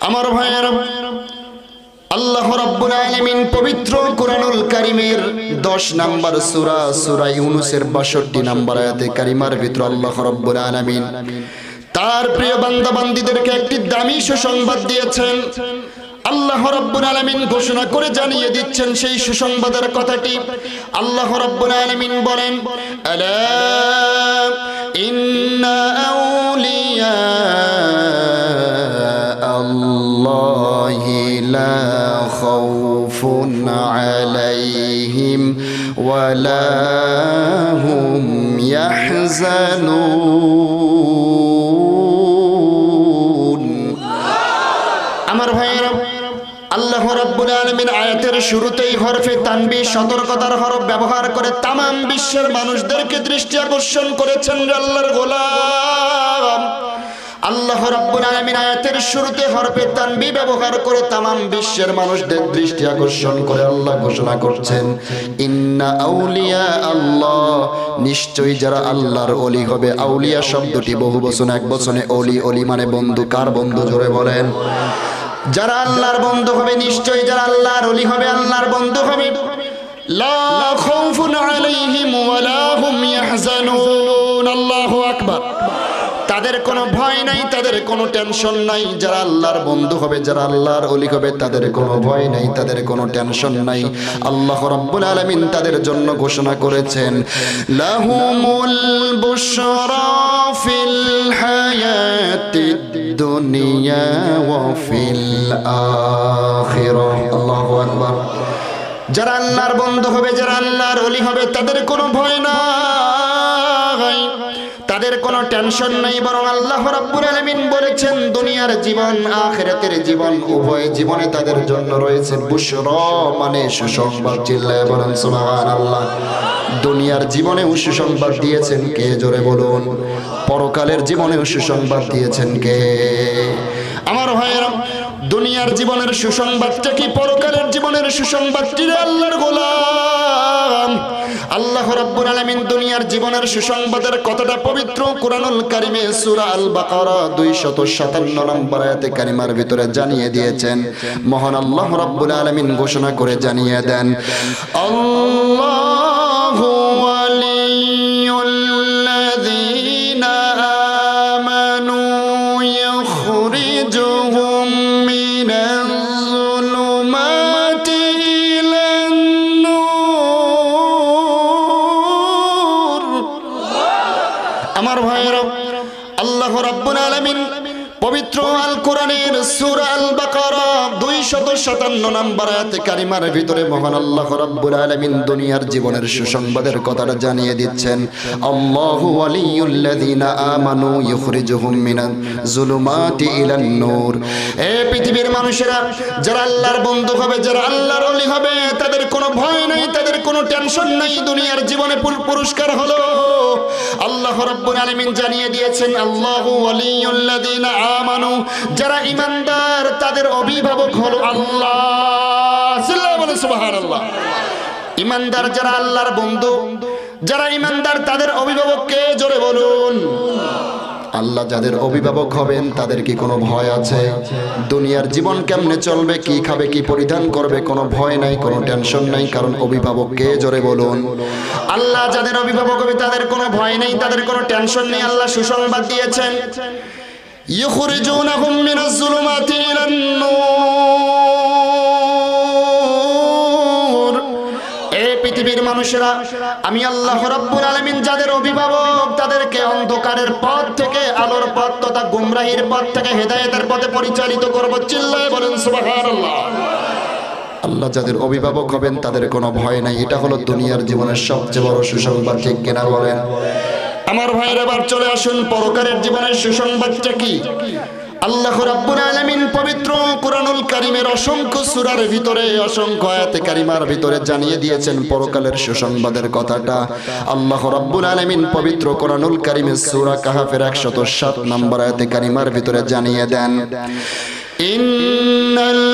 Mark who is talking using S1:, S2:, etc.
S1: আমার ভাইয়েরা, আল্লাহ রাব্বুল আলামিন পবিত্র কোরআনুল কারীমের 10 নম্বর সূরা সূরা ইউনূসের 62 নম্বর আয়াতে কারিমার ভিতর আল্লাহ রাব্বুল আলামিন তার প্রিয় বান্দা বান্দীদেরকে একটি দামি সুসংবাদ দিয়েছেন। আল্লাহ রাব্বুল আলামিন ঘোষণা করে জানিয়ে দিচ্ছেন সেই সুসংবাদের কথাটি। আল্লাহ রাব্বুল আলামিন বলেন, আলা ইন্না আউলিয়া আল্লাহি লা খাউফুন আলাইহিম ওয়া লা হুম ইয়াহজানুন। আমার ভাইয়েরা, আল্লাহ রাব্বুল আলামিন আয়াতের শুরুতেই হরফে তানবীহ সতর্কতার হরফ ব্যবহার করে তামাম বিশ্বের মানুষদেরকে দৃষ্টি আকর্ষণ করেছেন আল্লাহর গোলাম। আল্লাহ রাব্বুল আলামিন আয়াতের শুরুতে হরফে তানবীহ ব্যবহার করে তামাম বিশ্বের মানুষদের দৃষ্টি আকর্ষণ করে আল্লাহ ঘোষণা করছেন, ইন্না আউলিয়া আল্লাহ, নিশ্চয়ই যারা আল্লাহর ওলি হবে। আউলিয়া শব্দটি বহুবচন, একবচনে ওলি। ওলি মানে বন্ধু। কার বন্ধু? জোরে বলেন। যারা আল্লাহর বন্ধু হবে, নিশ্চয়ই যারা আল্লাহর ওলি হবে, আল্লাহর বন্ধু হবে, লা খাউফুন আলাইহিম ওয়া লা হুম ইয়াহজানুন। আল্লাহু আকবার। তাদের কোনো ভয় নাই, তাদের কোনো টেনশন নাই। যারা আল্লাহর বন্ধু হবে, যারা আল্লাহর ওলি হবে, তাদের কোনো ভয় নাই, তাদের কোনো টেনশন নাই। আল্লাহ রাব্বুল আলামিন তাদের জন্য ঘোষণা করেছেন, লাহুমুল বুশরা ফিল হায়াতিদ দুনিয়া ওয়া ফিল আখিরাহ। আল্লাহু আকবার। যারা আল্লাহর বন্ধু হবে, যারা আল্লাহর ওলি হবে, তাদের কোনো ভয় নাই, তাদের কোনো টেনশন নাই। বরং আল্লাহ রাব্বুল আলামিন বলেছেন, দুনিয়ার জীবন আখিরাতের জীবন উভয় জীবনে তাদের জন্য রয়েছে বুশরা, মানে সুসংবাদ। চিল্লায়ে বলেন সুবহানাল্লাহ। দুনিয়ার জীবনেও সুসংবাদ দিয়েছেন কে? জোরে বলুন। পরকালের জীবনেও সুসংবাদ দিয়েছেন কে? আমার ভাইয়েরা, দুনিয়ার জীবনের সুসংবাদটা কি? পরকালের জীবনের সুসংবাদটি আল্লাহর গোলাম। আল্লাহ রাব্বুল আলামিন দুনিয়ার জীবনের সুসংবাদের কথাটা পবিত্র কোরআনুল কারীমে সূরা আল বাকারা 257 নম্বর আয়াতে কারিমার ভিতরে জানিয়ে দিয়েছেন। মহান আল্লাহ রাব্বুল আলামিন ঘোষণা করে জানিয়ে দেন, আল্লাহু ওয়ালিয়ুল্লাযীনা আমানু ইখরিজুহুম মিনাজ যুলুমাতি ইলান নূর। আমার ভাইয়েরা, আল্লাহ রাব্বুল আলামিন পবিত্র আল কোরআনের সূরা আল বাকারা 257 নম্বর আয়াতে কারিমার ভিতরে মহান আল্লাহ রাব্বুল আলামিন দুনিয়ার জীবনের সুসংবাদের কথাটা জানিয়ে দিচ্ছেন, আল্লাহু ওয়ালিয়ুল্লাযীনা আমানু ইখরিজুহুম মিনাজ যুলুমাতি ইলান নূর। এ পৃথিবীর মানুষেরা, যারা আল্লাহর বন্ধু হবে, যারা আল্লাহর ওলি হবে, তাদের কোনো ভয় নাই, তাদের কোনো টেনশন নাই। দুনিয়ার জীবনে পুরস্কার হলো আল্লাহ রাব্বুল আলামিন জানিয়ে দিয়েছেন, আল্লাহু ওয়ালিয়ুল্লাযীনা আমানু, যারা ঈমানদার তাদের অভিভাবক হলো আল্লাহ। সুবহানাল্লাহ। ঈমানদার যারা আল্লাহর বন্ধু, যারা ঈমানদার তাদের অভিভাবক কে? জোরে বলুন। আল্লাহ যাদের অভিভাবক হবেন তাদের কি কোনো ভয় আছে? দুনিয়ার জীবন কেমনে চলবে, কি খাবে, কি পরিধান করবে, কোনো ভয় নাই, কোনো টেনশন নাই, কারণ অভিভাবক কে? জোরে বলুন। আল্লাহ যাদের অভিভাবক হবে তাদের কোনো ভয় নেই, তাদের কোনো টেনশন নেই। আল্লাহ সুসংবাদ দিয়েছেন, ইখরিজুনাহুম মিনাজ যুলুমাতি ইলান নূর। এই পৃথিবীর মানুষেরা, আমি আল্লাহ রাব্বুল আলামিন যাদের অভিভাবক তাদেরকে অন্ধকারের পথ থেকে আলোর পথ তথা গুমরাহির পথ থেকে হেদায়েতের পথে পরিচালিত করব। চিল্লায়ে বলেন সুবহানাল্লাহ। আল্লাহ যাদের অভিভাবক হবেন তাদের কোনো ভয় নাই। এটা হলো দুনিয়ার জীবনের সবচেয়ে বড় সুসংবাদ, ঠিক কিনা বলেন? আমার ভাইরা, এবার চলে আসুন পরকালের জীবনের সুসংবাদটা কি। আল্লাহ রাব্বুল আলামিন পবিত্র কোরআনুল কারীমের অসংখ্য সূরার ভিতরে, অসংখ্য আয়াতে কারিমার ভিতরে জানিয়ে দিয়েছেন পরকালের সুসংবাদের কথাটা। আল্লাহ রাব্বুল আলামিন পবিত্র কোরআনুল কারীমের সূরা কাহাফের 107 নম্বর আয়াতে কারিমার ভিতরে জানিয়ে দেন, ইন্নাল্লাযীনা